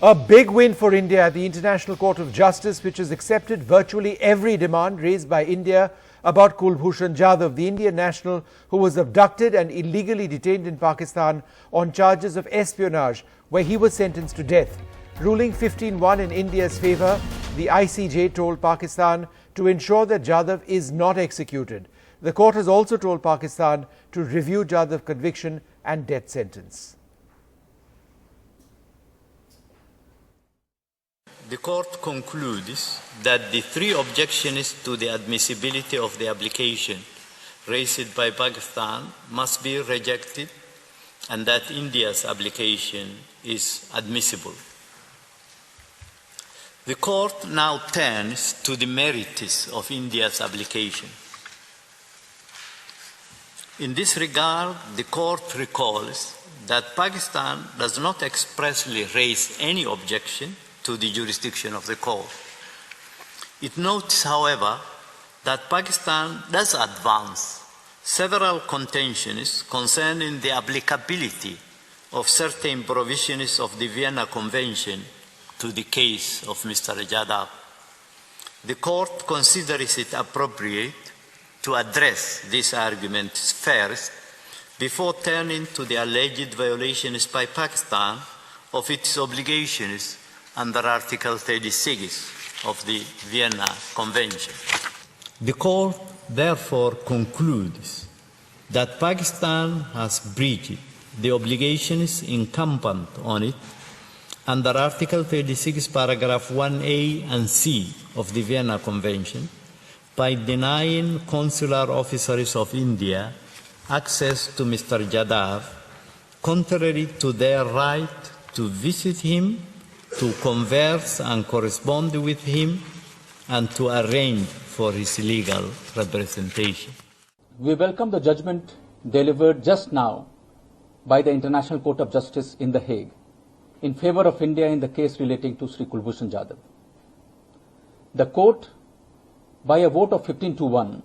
A big win for India at the International Court of Justice, which has accepted virtually every demand raised by India about Kulbhushan Jadhav, the Indian national who was abducted and illegally detained in Pakistan on charges of espionage, where he was sentenced to death. Ruling 15-1 in India's favour, the ICJ told Pakistan to ensure that Jadhav is not executed. The court has also told Pakistan to review Jadhav's conviction and death sentence. The court concludes that the three objections to the admissibility of the application raised by Pakistan must be rejected and that India's application is admissible. The court now turns to the merits of India's application. In this regard, the court recalls that Pakistan does not expressly raise any objection to the jurisdiction of the court. It notes, however, that Pakistan does advance several contentions concerning the applicability of certain provisions of the Vienna Convention to the case of Mr. Jadhav. The court considers it appropriate to address these arguments first before turning to the alleged violations by Pakistan of its obligations under Article 36 of the Vienna Convention. The court therefore concludes that Pakistan has breached the obligations incumbent on it under Article 36, paragraph 1A and C of the Vienna Convention by denying consular officers of India access to Mr. Jadhav, contrary to their right to visit him, to converse and correspond with him, and to arrange for his legal representation. We welcome the judgment delivered just now by the International Court of Justice in The Hague in favor of India in the case relating to Sri Kulbhushan Jadhav. The court, by a vote of 15-1,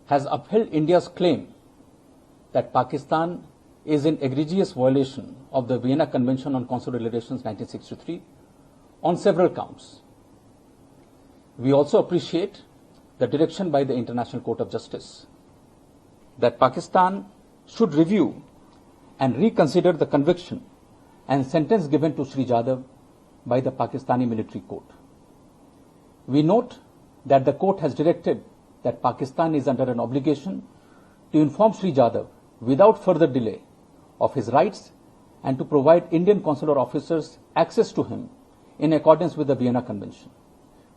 has upheld India's claim that Pakistan is in egregious violation of the Vienna Convention on Consular Relations 1963 on several counts. We also appreciate the direction by the International Court of Justice that Pakistan should review and reconsider the conviction and sentence given to Sri Jadhav by the Pakistani Military Court. We note that the court has directed that Pakistan is under an obligation to inform Sri Jadhav without further delay of his rights and to provide Indian consular officers access to him in accordance with the Vienna Convention.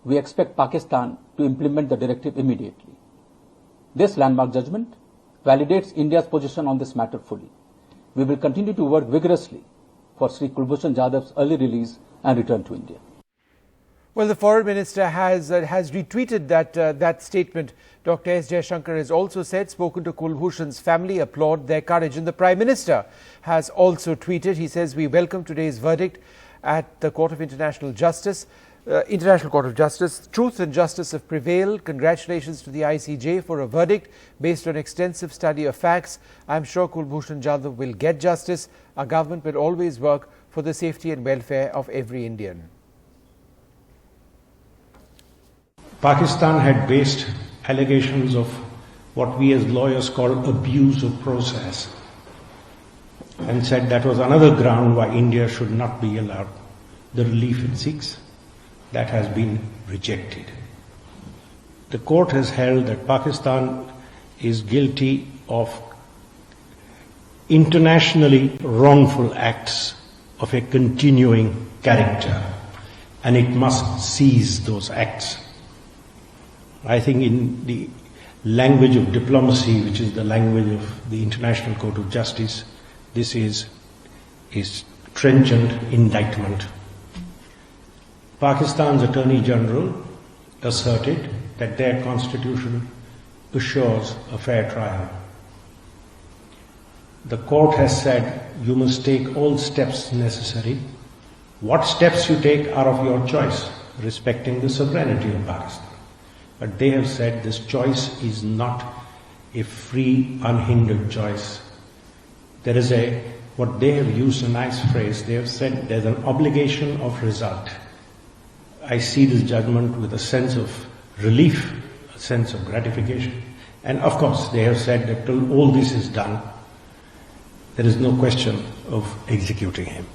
We expect Pakistan to implement the directive immediately. This landmark judgment validates India's position on this matter fully. We will continue to work vigorously for Sri Kulbhushan Jadhav's early release and return to India. Well, the Foreign Minister has retweeted that statement. Dr. S. Jaishankar has also said, spoken to Kulbhushan's family, applaud their courage. And the Prime Minister has also tweeted. He says, we welcome today's verdict at the Court of International Justice. International Court of Justice. Truth and justice have prevailed. Congratulations to the ICJ for a verdict based on extensive study of facts. I'm sure Kulbhushan Jadhav will get justice. Our government will always work for the safety and welfare of every Indian. Pakistan had based allegations of what we as lawyers call abuse of process and said that was another ground why India should not be allowed the relief it seeks. That has been rejected. The court has held that Pakistan is guilty of internationally wrongful acts of a continuing character, and it must cease those acts. I think in the language of diplomacy, which is the language of the International Court of Justice, this is trenchant indictment. Pakistan's Attorney General asserted that their constitution assures a fair trial. The court has said you must take all steps necessary. What steps you take are of your choice, respecting the sovereignty of Pakistan. But they have said this choice is not a free, unhindered choice. There is a what they have used a nice phrase. They have said there's an obligation of result. I see this judgment with a sense of relief, a sense of gratification. And of course, they have said that till all this is done, there is no question of executing him.